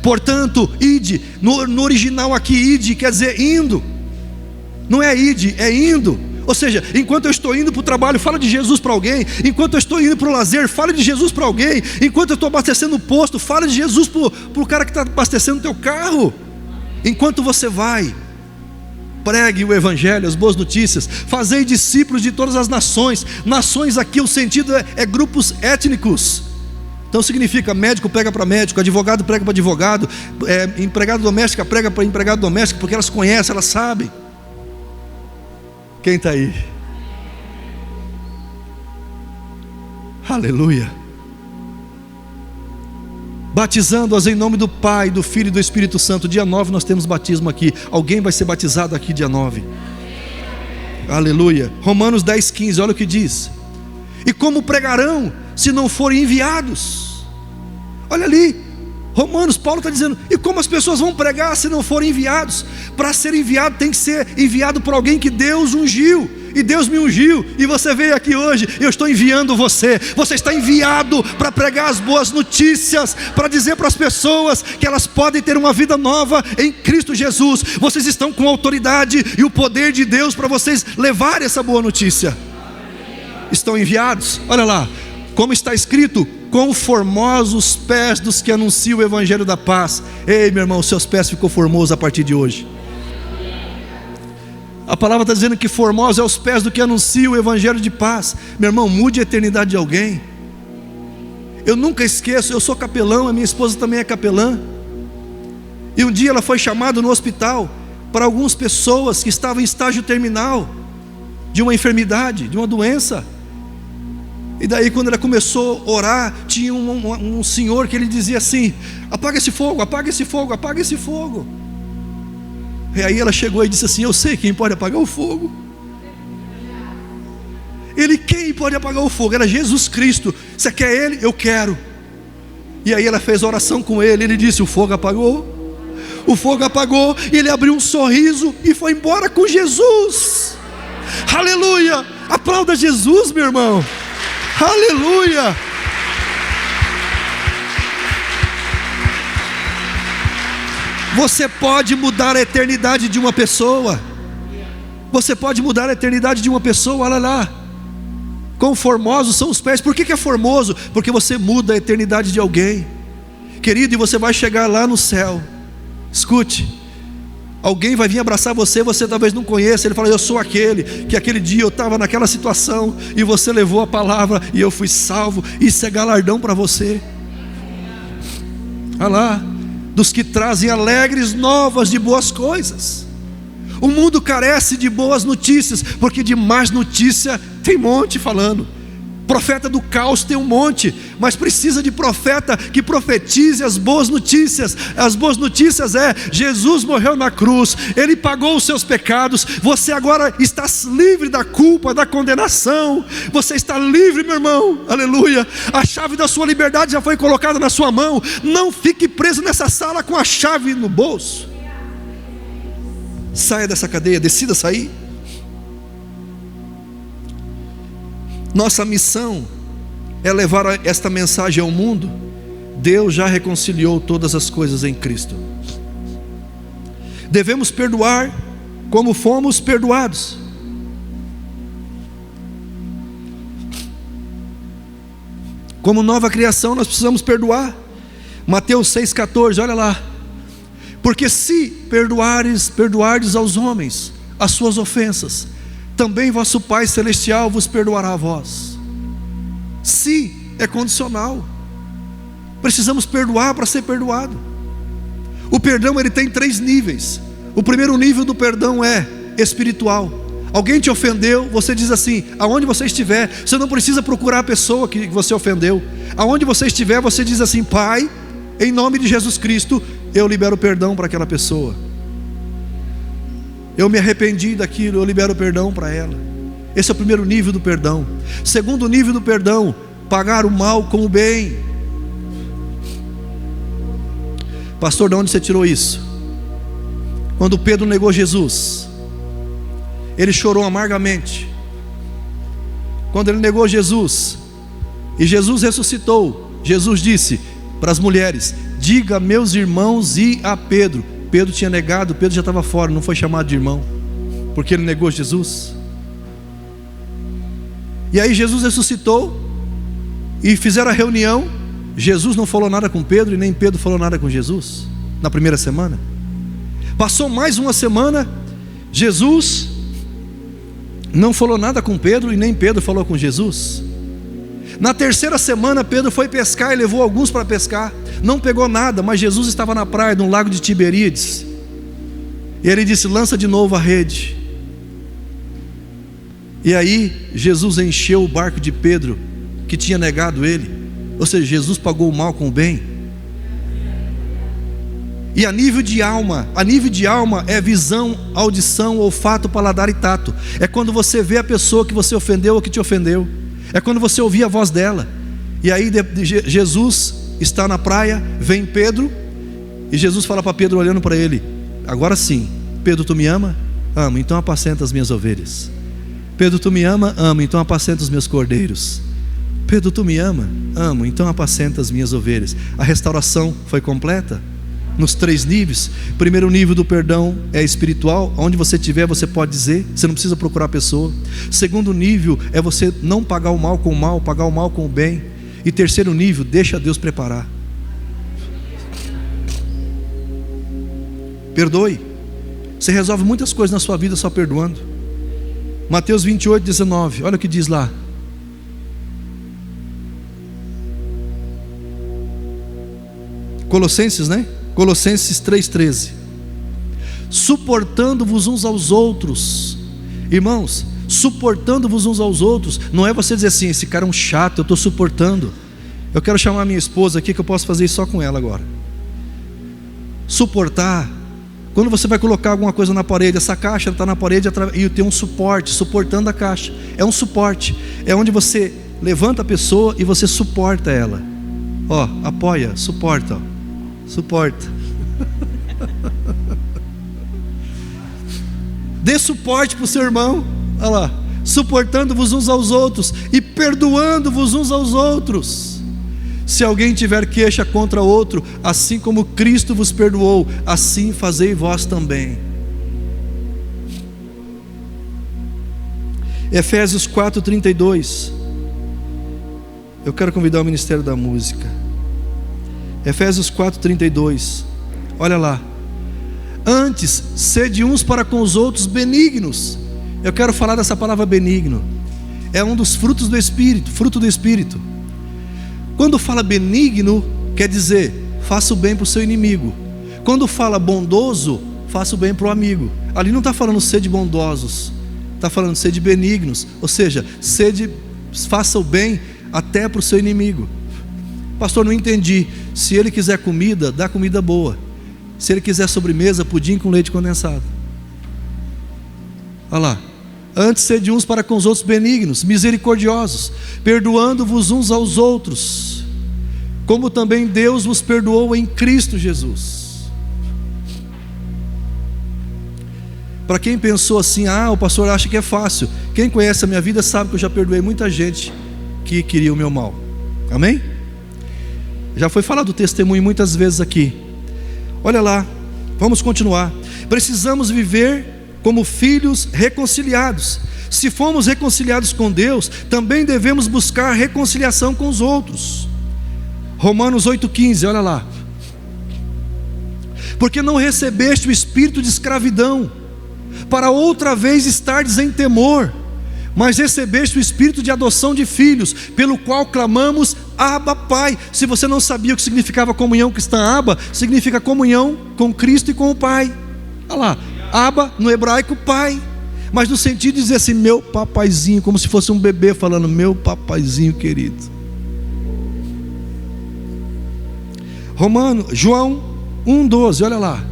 Portanto, ide. No original aqui, ide quer dizer indo. Não é ide, é indo. Ou seja, enquanto eu estou indo para o trabalho, fala de Jesus para alguém. Enquanto eu estou indo para o lazer, fala de Jesus para alguém. Enquanto eu estou abastecendo o posto, fala de Jesus para o cara que está abastecendo o teu carro. Enquanto você vai pregue o evangelho, as boas notícias, fazei discípulos de todas as nações. Nações aqui, o sentido é grupos étnicos. Então significa médico prega para médico, advogado prega para advogado, empregado doméstica prega para empregado doméstico, porque elas conhecem, elas sabem. Quem está aí? Aleluia. Batizando-as em nome do Pai, do Filho e do Espírito Santo. Dia 9 nós temos batismo aqui. Alguém vai ser batizado aqui dia 9. Aleluia. Romanos 10:15, olha o que diz: e como pregarão se não forem enviados? Olha ali, Romanos, Paulo está dizendo, e como as pessoas vão pregar se não forem enviados? Para ser enviado tem que ser enviado por alguém que Deus ungiu. E Deus me ungiu, e você veio aqui hoje, eu estou enviando você. Você está enviado para pregar as boas notícias, para dizer para as pessoas que elas podem ter uma vida nova em Cristo Jesus. Vocês estão com a autoridade e o poder de Deus para vocês levarem essa boa notícia. Estão enviados. Olha lá, como está escrito: quão formosos os pés dos que anunciam o evangelho da paz. Ei, meu irmão, seus pés ficou formoso a partir de hoje. A palavra está dizendo que formosos é os pés do que anuncia o evangelho de paz. Meu irmão, mude a eternidade de alguém. Eu nunca esqueço, eu sou capelão, a minha esposa também é capelã. E um dia ela foi chamada no hospital para algumas pessoas que estavam em estágio terminal de uma enfermidade, de uma doença. E daí quando ela começou a orar, tinha um senhor que ele dizia assim: apaga esse fogo, apaga esse fogo, apaga esse fogo. E aí ela chegou e disse assim: eu sei quem pode apagar o fogo. Ele, quem pode apagar o fogo? Era Jesus Cristo. Você quer Ele? Eu quero. E aí ela fez oração com ele. Ele disse: o fogo apagou. O fogo apagou. E ele abriu um sorriso e foi embora com Jesus. Aleluia. Aplauda Jesus, meu irmão. Aleluia. Você pode mudar a eternidade de uma pessoa. Você pode mudar a eternidade de uma pessoa. Olha lá, quão formosos são os pés. Por que é formoso? Porque você muda a eternidade de alguém, querido. E você vai chegar lá no céu. Escute, alguém vai vir abraçar você, você talvez não conheça. Ele fala: eu sou aquele, que aquele dia eu estava naquela situação, e você levou a palavra, e eu fui salvo. Isso é galardão para você. Olha lá, dos que trazem alegres novas de boas coisas. O mundo carece de boas notícias, porque de más notícia tem monte falando. Profeta do caos tem um monte, mas precisa de profeta que profetize as boas notícias. As boas notícias é: Jesus morreu na cruz, Ele pagou os seus pecados. Você agora está livre da culpa, da condenação. Você está livre, meu irmão, aleluia. A chave da sua liberdade já foi colocada na sua mão. Não fique preso nessa sala com a chave no bolso. Saia dessa cadeia, decida sair. Nossa missão é levar esta mensagem ao mundo. Deus já reconciliou todas as coisas em Cristo. Devemos perdoar como fomos perdoados. Como nova criação nós precisamos perdoar. Mateus 6,14, olha lá. Porque se perdoardes aos homens as suas ofensas, também vosso Pai Celestial vos perdoará a vós. Se é condicional. Precisamos perdoar para ser perdoado. O perdão, ele tem 3 níveis. O primeiro nível do perdão é espiritual. Alguém te ofendeu, você diz assim: aonde você estiver, você não precisa procurar a pessoa que você ofendeu. Aonde você estiver, você diz assim: Pai, em nome de Jesus Cristo, eu libero perdão para aquela pessoa. Eu me arrependi daquilo, eu libero perdão para ela. Esse é o primeiro nível do perdão. Segundo nível do perdão: pagar o mal com o bem. Pastor, de onde você tirou isso? Quando Pedro negou Jesus, ele chorou amargamente. Quando ele negou Jesus, e Jesus ressuscitou, Jesus disse para as mulheres: diga a meus irmãos e a Pedro. Pedro tinha negado, Pedro já estava fora, não foi chamado de irmão, porque ele negou Jesus. E aí Jesus ressuscitou, e fizeram a reunião. Jesus não falou nada com Pedro, e nem Pedro falou nada com Jesus, na primeira semana. Passou mais uma semana, Jesus não falou nada com Pedro e nem Pedro falou com Jesus. Na terceira semana, Pedro foi pescar e levou alguns para pescar. Não pegou nada, mas Jesus estava na praia, no lago de Tiberíades. E ele disse: lança de novo a rede. E aí Jesus encheu o barco de Pedro, que tinha negado ele. Ou seja, Jesus pagou o mal com o bem. E a nível de alma é visão, audição, olfato, paladar e tato. É quando você vê a pessoa que você ofendeu ou que te ofendeu. É quando você ouvir a voz dela. E aí Jesus está na praia, vem Pedro, e Jesus fala para Pedro, olhando para ele: agora sim, Pedro, tu me ama? Amo, então apacenta as minhas ovelhas. Pedro, tu me ama? Amo, então apacenta os meus cordeiros. Pedro, tu me ama? Amo, então apacenta as minhas ovelhas. A restauração foi completa nos 3 níveis. Primeiro nível do perdão é espiritual. Onde você estiver, você pode dizer, você não precisa procurar a pessoa. Segundo nível é você não pagar o mal com o mal, pagar o mal com o bem. E terceiro nível, deixa Deus preparar. Perdoe. Você resolve muitas coisas na sua vida só perdoando. Mateus 28, 19, olha o que diz lá. Colossenses, né? Colossenses 3,13. Suportando-vos uns aos outros. Irmãos, suportando-vos uns aos outros não é você dizer assim: esse cara é um chato, eu estou suportando. Eu quero chamar minha esposa aqui, que eu posso fazer isso só com ela agora. Suportar, quando você vai colocar alguma coisa na parede, essa caixa está na parede e tem um suporte, suportando a caixa. É um suporte, é onde você levanta a pessoa e você suporta ela. Ó, apoia, suporta, ó. Suporta. Dê suporte para o seu irmão. Olha lá. Suportando-vos uns aos outros e perdoando-vos uns aos outros. Se alguém tiver queixa contra outro, assim como Cristo vos perdoou, assim fazei vós também. Efésios 4:32. Eu quero convidar o Ministério da Música. Efésios 4:32. Olha lá. Antes, sede uns para com os outros benignos. Eu quero falar dessa palavra benigno. É um dos frutos do Espírito, fruto do Espírito. Quando fala benigno, quer dizer, faça o bem para o seu inimigo. Quando fala bondoso, faça o bem para o amigo. Ali não está falando sede bondosos, está falando sede benignos. Ou seja, faça o bem até para o seu inimigo. Pastor, não entendi. Se ele quiser comida, dá comida boa. Se ele quiser sobremesa, pudim com leite condensado. Olha lá. Antes sede uns para com os outros benignos, misericordiosos, perdoando-vos uns aos outros, como também Deus vos perdoou em Cristo Jesus. Para quem pensou assim: o pastor acha que é fácil. Quem conhece a minha vida sabe que eu já perdoei muita gente que queria o meu mal. Amém? Já foi falado o testemunho muitas vezes aqui. Olha lá, vamos continuar. Precisamos viver como filhos reconciliados. Se fomos reconciliados com Deus, também devemos buscar reconciliação com os outros. Romanos 8,15, olha lá. Porque não recebeste o espírito de escravidão, para outra vez estardes em temor, mas recebeste o espírito de adoção de filhos, pelo qual clamamos: Abba, Pai. Se você não sabia o que significava comunhão cristã, Abba significa comunhão com Cristo e com o Pai. Olha lá, Abba no hebraico, Pai, mas no sentido de dizer assim: meu papaizinho, como se fosse um bebê falando: meu papaizinho querido. João 1,12, olha lá.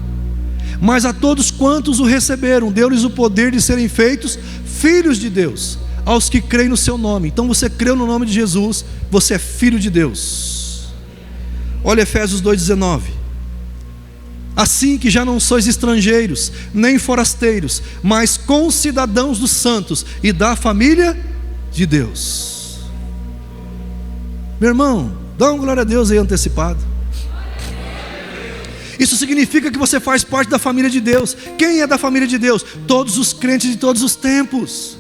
Mas a todos quantos o receberam, deu-lhes o poder de serem feitos filhos de Deus, aos que creem no seu nome. Então você creu no nome de Jesus, você é filho de Deus. Olha Efésios 2,19. Assim que já não sois estrangeiros, nem forasteiros, mas concidadãos dos santos e da família de Deus. Meu irmão, dá uma glória a Deus aí antecipado. Isso significa que você faz parte da família de Deus. Quem é da família de Deus? Todos os crentes de todos os tempos.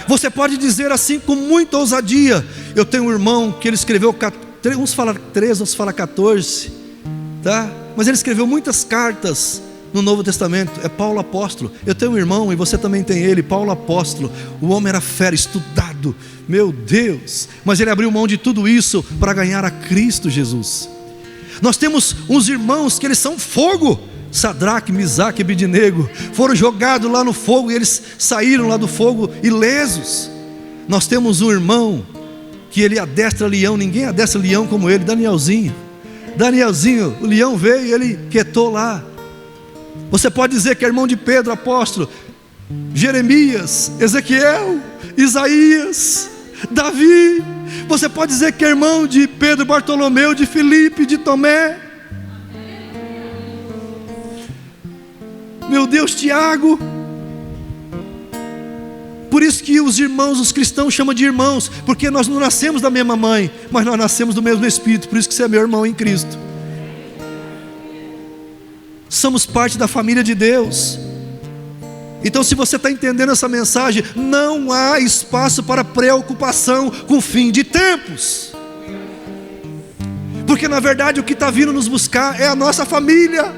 Você pode dizer assim com muita ousadia: eu tenho um irmão que ele escreveu, uns falam 13, outros falam 14, tá? Mas ele escreveu muitas cartas no Novo Testamento, é Paulo apóstolo. Eu tenho um irmão e você também tem ele, Paulo apóstolo. O homem era fera, estudado, meu Deus, mas ele abriu mão de tudo isso para ganhar a Cristo Jesus. Nós temos uns irmãos que eles são fogo. Sadraque, Misaque e Abednego foram jogados lá no fogo e eles saíram lá do fogo ilesos. Nós temos um irmão que ele adestra leão, ninguém adestra leão como ele, Danielzinho, o leão veio e ele quietou lá. Você pode dizer que é irmão de Pedro, apóstolo, Jeremias, Ezequiel, Isaías, Davi. Você pode dizer que é irmão de Pedro, Bartolomeu, de Filipe, de Tomé, meu Deus, Tiago. Por isso que os irmãos, os cristãos chamam de irmãos, porque nós não nascemos da mesma mãe, mas nós nascemos do mesmo Espírito. Por isso que você é meu irmão em Cristo. Somos parte da família de Deus. Então, se você está entendendo essa mensagem, não há espaço para preocupação com o fim de tempos, porque na verdade o que está vindo nos buscar é a nossa família,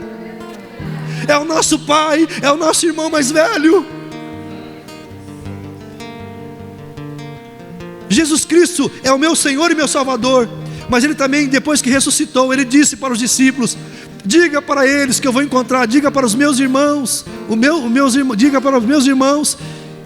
é o nosso pai, é o nosso irmão mais velho. Jesus Cristo é o meu Senhor e meu Salvador, mas Ele também, depois que ressuscitou, Ele disse para os discípulos: diga para eles que eu vou encontrar, diga para os meus irmãos, diga para os meus irmãos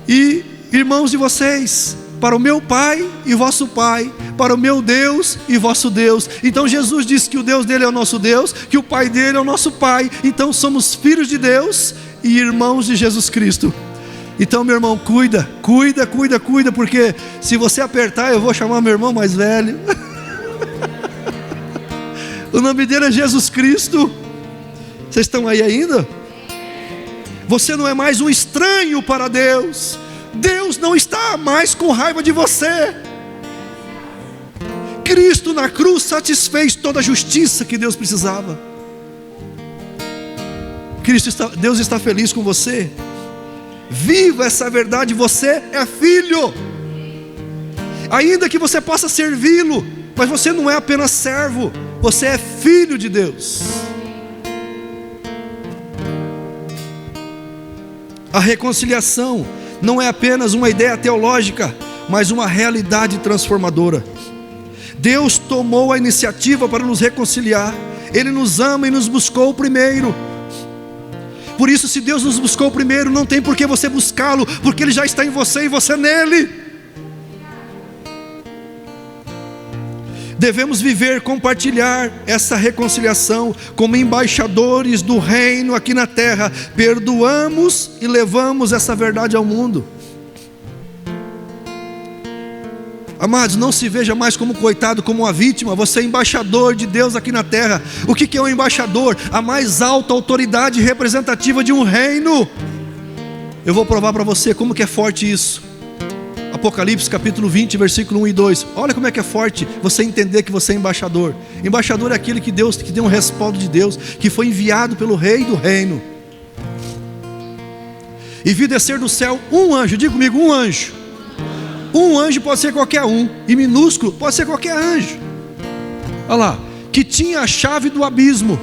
e irmãos de vocês, para o meu Pai e vosso Pai, para o meu Deus e vosso Deus. Então Jesus disse que o Deus dele é o nosso Deus, que o Pai dele é o nosso Pai. Então somos filhos de Deus e irmãos de Jesus Cristo. Então, meu irmão, cuida, porque se você apertar, eu vou chamar meu irmão mais velho. O nome dele é Jesus Cristo. Vocês estão aí ainda? Você não é mais um estranho para Deus. Deus não está mais com raiva de você. Cristo na cruz satisfez toda a justiça que Deus precisava. Deus está feliz com você. Viva essa verdade, você é filho. Ainda que você possa servi-lo, mas você não é apenas servo, você é filho de Deus. A reconciliação não é apenas uma ideia teológica, mas uma realidade transformadora. Deus tomou a iniciativa para nos reconciliar. Ele nos ama e nos buscou primeiro. Por isso, se Deus nos buscou primeiro, não tem por que você buscá-lo, porque Ele já está em você e você nele. Devemos viver, compartilhar essa reconciliação como embaixadores do reino aqui na terra. Perdoamos e levamos essa verdade ao mundo. Amados, não se veja mais como coitado, como uma vítima. Você é embaixador de Deus aqui na terra. O que é um embaixador? A mais alta autoridade representativa de um reino. Eu vou provar para você como que é forte isso. Apocalipse capítulo 20, versículo 1 e 2. Olha como é que é forte você entender que você é embaixador. Embaixador é aquele que tem um respaldo de Deus, que foi enviado pelo rei do reino. E vi descer do céu um anjo. Diga comigo, um anjo. Um anjo pode ser qualquer um, e minúsculo pode ser qualquer anjo. Olha lá, que tinha a chave do abismo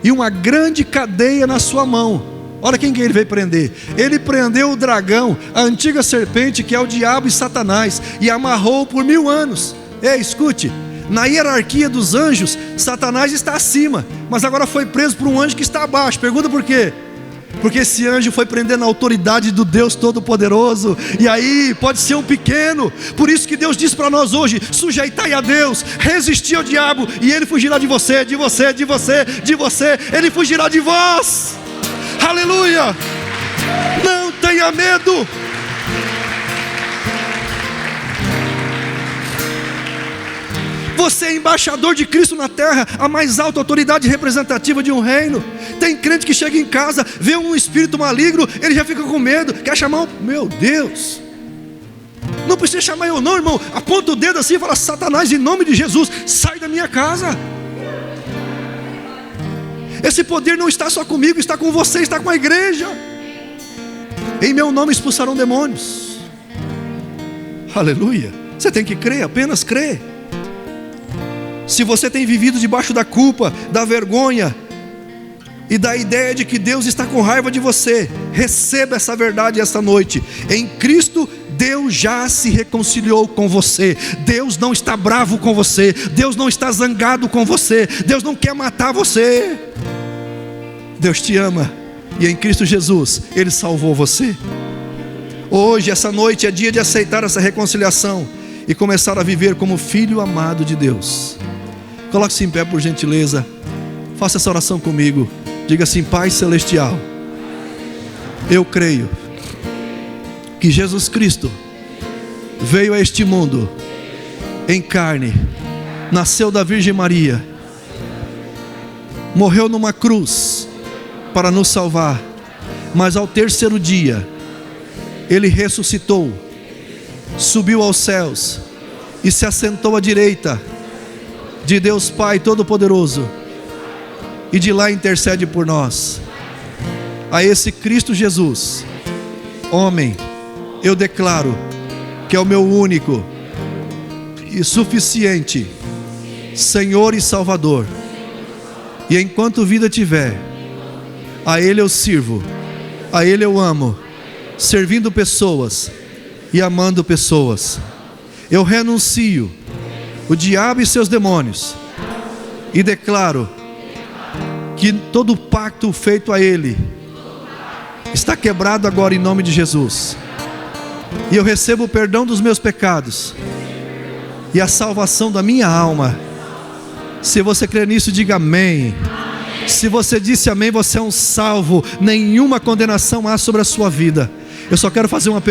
e uma grande cadeia na sua mão. Olha quem que ele veio prender. Ele prendeu o dragão, a antiga serpente, que é o diabo e Satanás, e amarrou por 1000 anos. Ei, escute, na hierarquia dos anjos, Satanás está acima, mas agora foi preso por um anjo que está abaixo. Pergunta por quê? Porque esse anjo foi prender na autoridade do Deus Todo-Poderoso. E aí pode ser um pequeno. Por isso que Deus diz para nós hoje: sujeitai a Deus, resistir ao diabo, e ele fugirá de você, de você, de você, de você. Ele fugirá de vós. Aleluia. Não tenha medo. Você é embaixador de Cristo na terra, a mais alta autoridade representativa de um reino. Tem crente que chega em casa, vê um espírito maligno, ele já fica com medo, quer chamar meu Deus. Não precisa chamar eu não, irmão. Aponta o dedo assim e fala: Satanás, em nome de Jesus, sai da minha casa. Esse poder não está só comigo, está com você, está com a igreja. Em meu nome expulsarão demônios. Aleluia. Você tem que crer, apenas crer. Se você tem vivido debaixo da culpa, da vergonha, e dá a ideia de que Deus está com raiva de você. Receba essa verdade esta noite. Em Cristo, Deus já se reconciliou com você. Deus não está bravo com você. Deus não está zangado com você. Deus não quer matar você. Deus te ama, e em Cristo Jesus Ele salvou você. Hoje, essa noite, é dia de aceitar essa reconciliação e começar a viver como filho amado de Deus. Coloque-se em pé, por gentileza. Faça essa oração comigo. Diga assim: Pai Celestial, eu creio que Jesus Cristo veio a este mundo em carne, nasceu da Virgem Maria, morreu numa cruz para nos salvar, mas ao terceiro dia Ele ressuscitou, subiu aos céus e se assentou à direita de Deus Pai Todo-Poderoso, e de lá intercede por nós. A esse Cristo Jesus, homem, eu declaro que é o meu único e suficiente Senhor e Salvador, e enquanto vida tiver, a Ele eu sirvo, a Ele eu amo, servindo pessoas e amando pessoas. Eu renuncio o diabo e seus demônios e declaro que todo pacto feito a Ele está quebrado agora em nome de Jesus, e eu recebo o perdão dos meus pecados e a salvação da minha alma. Se você crê nisso, diga amém. Se você disse amém, você é um salvo. Nenhuma condenação há sobre a sua vida. Eu só quero fazer uma pergunta.